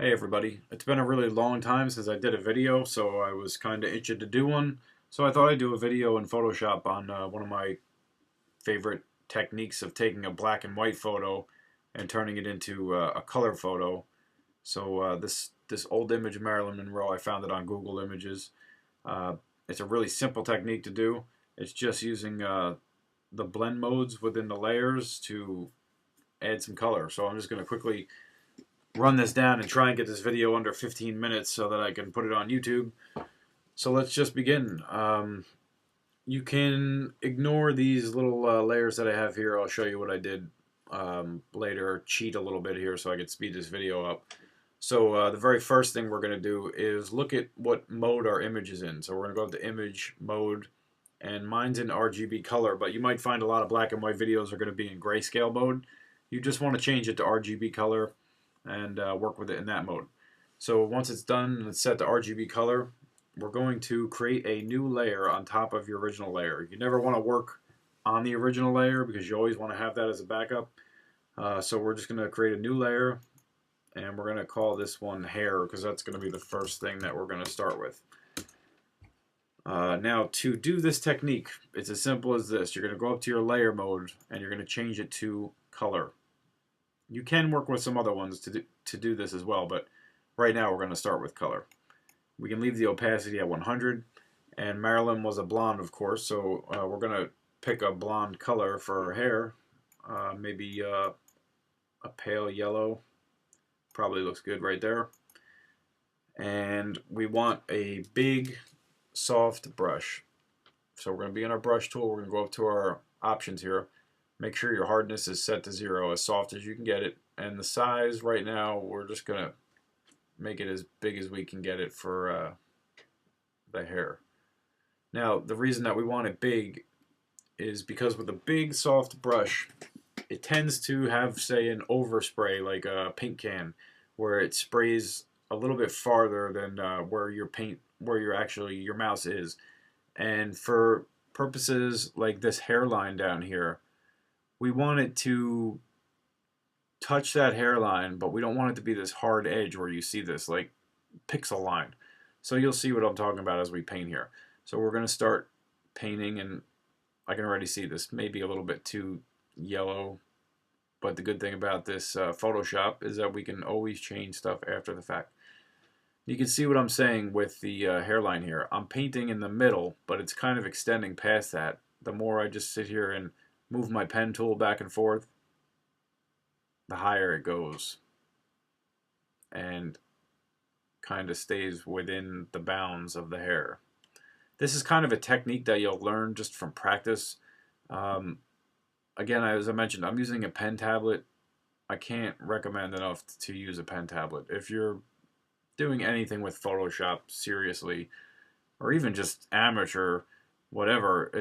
Hey everybody, it's been a really long time since I did a video, so I was kind of itching to do one. So I thought I'd do a video in Photoshop on one of my favorite techniques of taking a black and white photo and turning it into a color photo. So this old image of Marilyn Monroe, I found it on Google Images. Uh, it's a really simple technique to do. It's just using the blend modes within the layers to add some color. So I'm just going to quickly run this down and try and get this video under 15 minutes so that I can put it on YouTube. So let's just begin. You can ignore these little layers that I have here. I'll show you what I did later, cheat a little bit here so I could speed this video up. So the very first thing we're going to do is look at what mode our image is in. So we're going to go up to image mode, and mine's in RGB color, but you might find a lot of black and white videos are going to be in grayscale mode. You just want to change it to RGB color and work with it in that mode. So once it's done and it's set to RGB color, we're going to create a new layer on top of your original layer. You never want to work on the original layer because you always want to have that as a backup. So we're just going to create a new layer, and we're going to call this one hair because that's going to be the first thing that we're going to start with. Now to do this technique, it's as simple as this. You're going to go up to your layer mode and you're going to change it to color. You can work with some other ones to do this as well, but right now we're going to start with color. We can leave the opacity at 100, and Marilyn was a blonde, of course, so we're going to pick a blonde color for her hair. Maybe a pale yellow. Probably looks good right there. And we want a big, soft brush. So we're going to be in our brush tool. We're going to go up to our options here. Make sure your hardness is set to 0, as soft as you can get it. And the size right now, we're just going to make it as big as we can get it for the hair. Now, the reason that we want it big is because with a big, soft brush, it tends to have, say, an overspray, like a paint can, where it sprays a little bit farther than where your mouse is. And for purposes like this hairline down here, we want it to touch that hairline, but we don't want it to be this hard edge where you see this like pixel line. So you'll see what I'm talking about as we paint here. So we're going to start painting, and I can already see this may be a little bit too yellow, but the good thing about this Photoshop is that we can always change stuff after the fact. You can see what I'm saying with the hairline here. I'm painting in the middle, but it's kind of extending past that. The more I just sit here and move my pen tool back and forth, the higher it goes and kind of stays within the bounds of the hair. This is kind of a technique that you'll learn just from practice. Again, as I mentioned, I'm using a pen tablet. I can't recommend enough to use a pen tablet. If you're doing anything with Photoshop seriously, or even just amateur, whatever,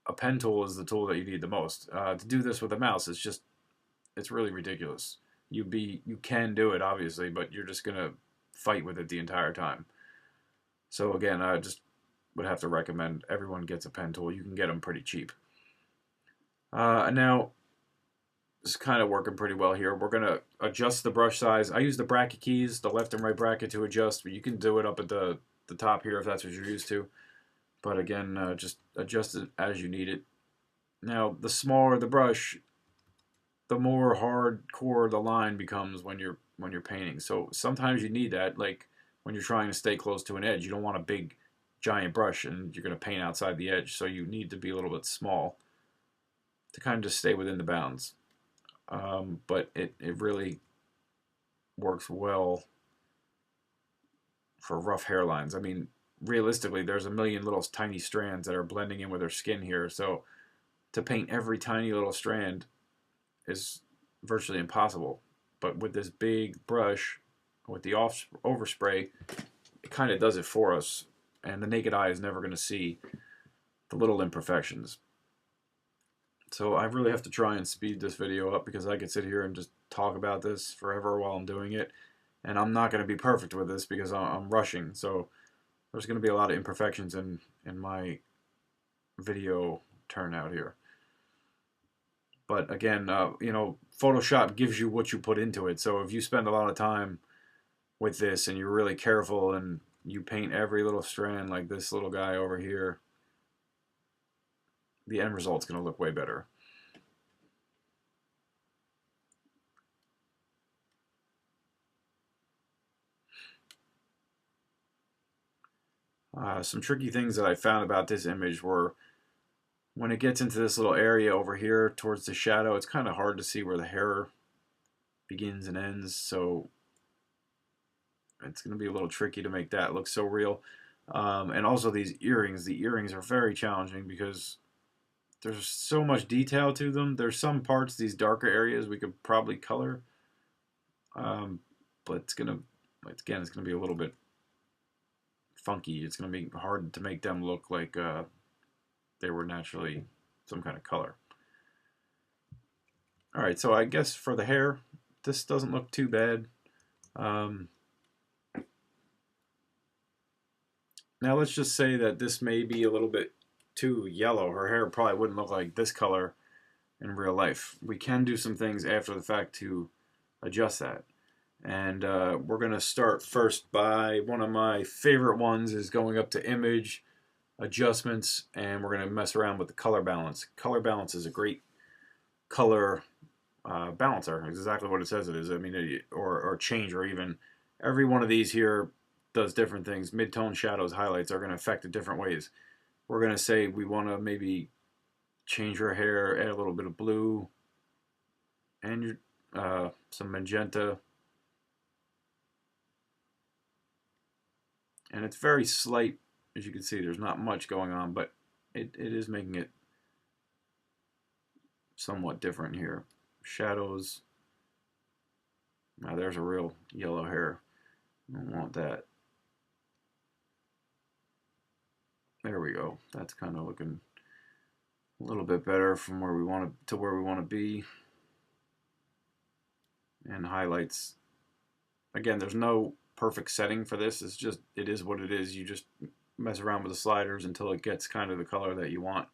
a pen tool is the tool that you need the most. To do this with a mouse, it's really ridiculous. You can do it obviously, but you're just gonna fight with it the entire time. So again, I just would have to recommend everyone gets a pen tool. You can get them pretty cheap. Now it's kind of working pretty well here. We're gonna adjust the brush size. I use the bracket keys, the left and right bracket, to adjust, but you can do it up at the top here if that's what you're used to. But again, just adjust it as you need it. Now, the smaller the brush, the more hardcore the line becomes when you're painting. So sometimes you need that, like when you're trying to stay close to an edge. You don't want a big, giant brush and you're going to paint outside the edge, so you need to be a little bit small to kind of just stay within the bounds. But it really works well for rough hairlines. I mean, realistically, there's a million little tiny strands that are blending in with her skin here, so to paint every tiny little strand is virtually impossible. But with this big brush, with the overspray, it kind of does it for us, and the naked eye is never going to see the little imperfections. So I really have to try and speed this video up because I could sit here and just talk about this forever while I'm doing it, and I'm not going to be perfect with this because I'm rushing. So there's going to be a lot of imperfections in my video turnout here. But again, Photoshop gives you what you put into it. So if you spend a lot of time with this and you're really careful and you paint every little strand like this little guy over here, the end result's going to look way better. Some tricky things that I found about this image were when it gets into this little area over here towards the shadow, it's kind of hard to see where the hair begins and ends, so it's going to be a little tricky to make that look so real. And also these earrings, the earrings are very challenging because there's so much detail to them. There's some parts, these darker areas, we could probably color, but it's gonna be a little bit funky. It's gonna be hard to make them look like they were naturally some kind of color. All right, so I guess for the hair, this doesn't look too bad. Now let's just say that this may be a little bit too yellow. Her hair probably wouldn't look like this color in real life. We can do some things after the fact to adjust that. And we're going to start first by one of my favorite ones is going up to image, adjustments, and we're going to mess around with the color balance. Color balance is a great color balancer. It's exactly what it says it is. I mean, or change, or even every one of these here does different things. Mid-tone, shadows, highlights are going to affect it different ways. We're going to say we want to maybe change her hair, add a little bit of blue, and some magenta. And it's very slight, as you can see. There's not much going on, but it is making it somewhat different here. Shadows. Now there's a real yellow hair. I don't want that. There we go. That's kind of looking a little bit better from where we want to where we want to be. And highlights. Again, there's no perfect setting for this. It's just, it is what it is. You just mess around with the sliders until it gets kind of the color that you want.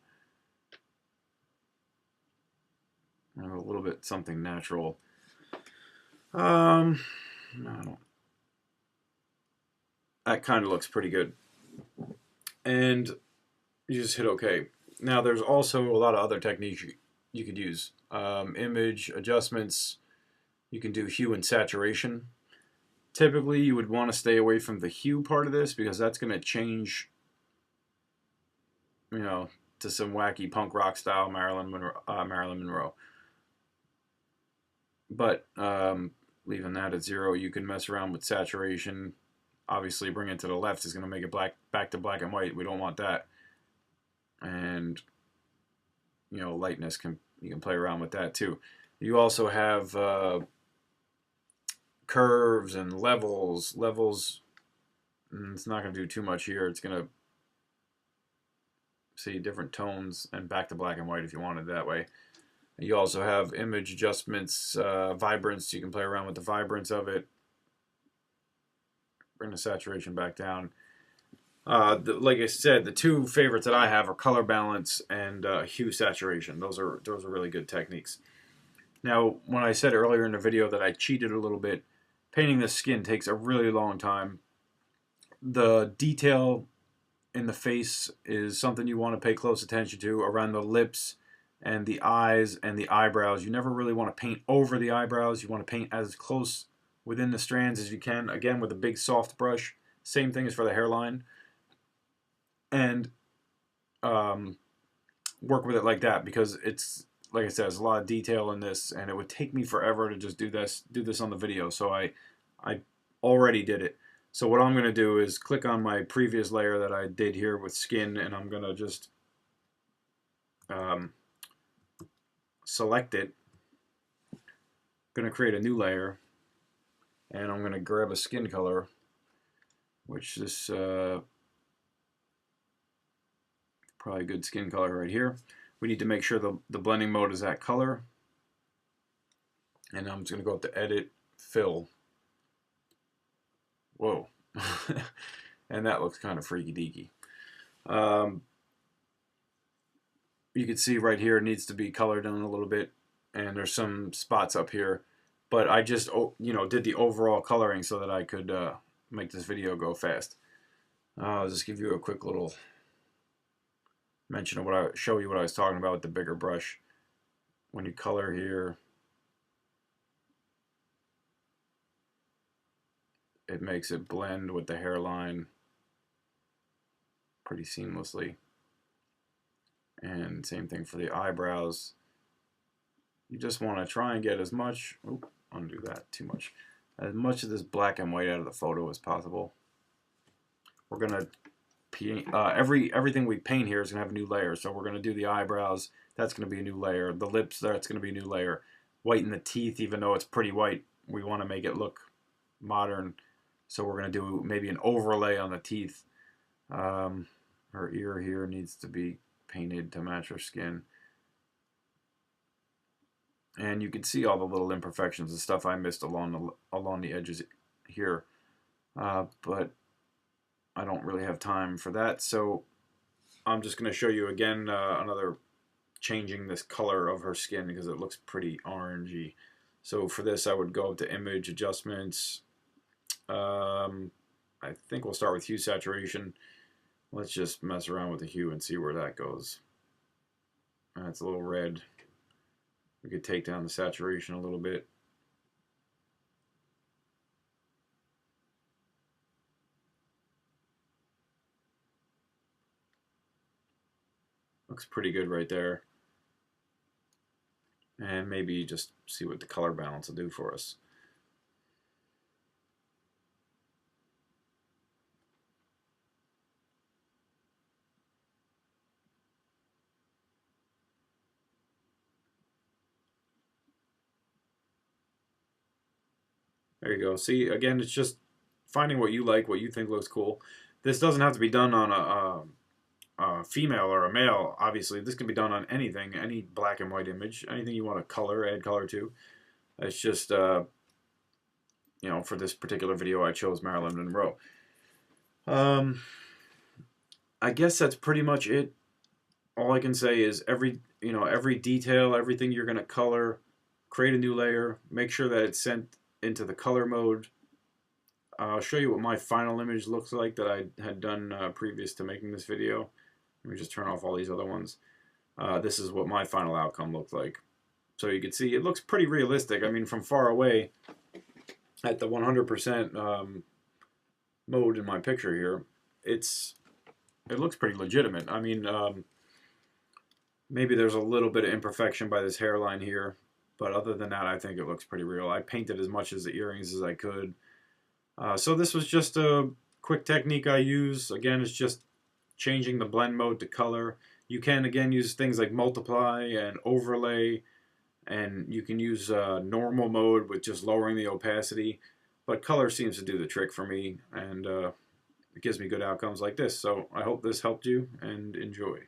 And a little bit something natural. No. That kind of looks pretty good. And you just hit OK. Now there's also a lot of other techniques you could use. Image, adjustments, you can do hue and saturation. Typically you would want to stay away from the hue part of this because that's going to change, you know, to some wacky punk rock style Marilyn Monroe. But leaving that at 0, you can mess around with saturation. Obviously, bring it to the left is going to make it back to black and white. We don't want that. And you know, lightness you can play around with that too. You also have curves and levels. It's not going to do too much here. It's going to see different tones and back to black and white if you want it that way. You also have image adjustments, vibrance. You can play around with the vibrance of it. Bring the saturation back down. Like I said, the two favorites that I have are color balance and hue saturation. Those are really good techniques. Now, when I said earlier in the video that I cheated a little bit, painting the skin takes a really long time. The detail in the face is something you want to pay close attention to, around the lips and the eyes and the eyebrows. You never really want to paint over the eyebrows. You want to paint as close within the strands as you can, again with a big soft brush. Same thing as for the hairline. And work with it like that, because it's, like I said, there's a lot of detail in this, and it would take me forever to just do this on the video. So I already did it. So what I'm going to do is click on my previous layer that I did here with skin, and I'm going to just select it. I'm going to create a new layer, and I'm going to grab a skin color, which this probably a good skin color right here. We need to make sure the blending mode is at color, and I'm just going to go up to Edit, Fill. Whoa. And that looks kind of freaky deaky. You can see right here it needs to be colored in a little bit, and there's some spots up here but I just did the overall coloring so that I could make this video go fast. I'll just give you a quick little mention of show you what I was talking about with the bigger brush. When you color here, it makes it blend with the hairline pretty seamlessly. And same thing for the eyebrows. You just want to try and get as much, undo that, too much, as much of this black and white out of the photo as possible. We're going to paint, everything we paint here is going to have a new layer. So we're going to do the eyebrows, that's going to be a new layer. The lips, that's going to be a new layer. Whiten the teeth, even though it's pretty white, we want to make it look modern. So we're going to do maybe an overlay on the teeth. Her ear here needs to be painted to match her skin. And you can see all the little imperfections and stuff I missed along the edges here. But I don't really have time for that, so I'm just going to show you again another changing this color of her skin because it looks pretty orangey. So for this I would go up to Image, Adjustments. I think we'll start with Hue Saturation. Let's just mess around with the hue and see where that goes. That's a little red. We could take down the saturation a little bit. Looks pretty good right there. And maybe just see what the color balance will do for us. There you go. See, again, it's just finding what you like, what you think looks cool. This doesn't have to be done on a female or a male, obviously. This can be done on anything, any black and white image, anything you want to color, add color to. It's just, for this particular video, I chose Marilyn Monroe. I guess that's pretty much it. All I can say is every detail, everything you're going to color, create a new layer, make sure that it's sent into the color mode. I'll show you what my final image looks like that I had done previous to making this video. Let me just turn off all these other ones. This is what my final outcome looked like. So you can see it looks pretty realistic. I mean, from far away, at the 100% mode in my picture here, it looks pretty legitimate. I mean, maybe there's a little bit of imperfection by this hairline here, but other than that, I think it looks pretty real. I painted as much as the earrings as I could. So this was just a quick technique I use. Again, it's just changing the blend mode to color. You can, again, use things like multiply and overlay, and you can use normal mode with just lowering the opacity. But color seems to do the trick for me, and it gives me good outcomes like this. So I hope this helped you, and enjoy.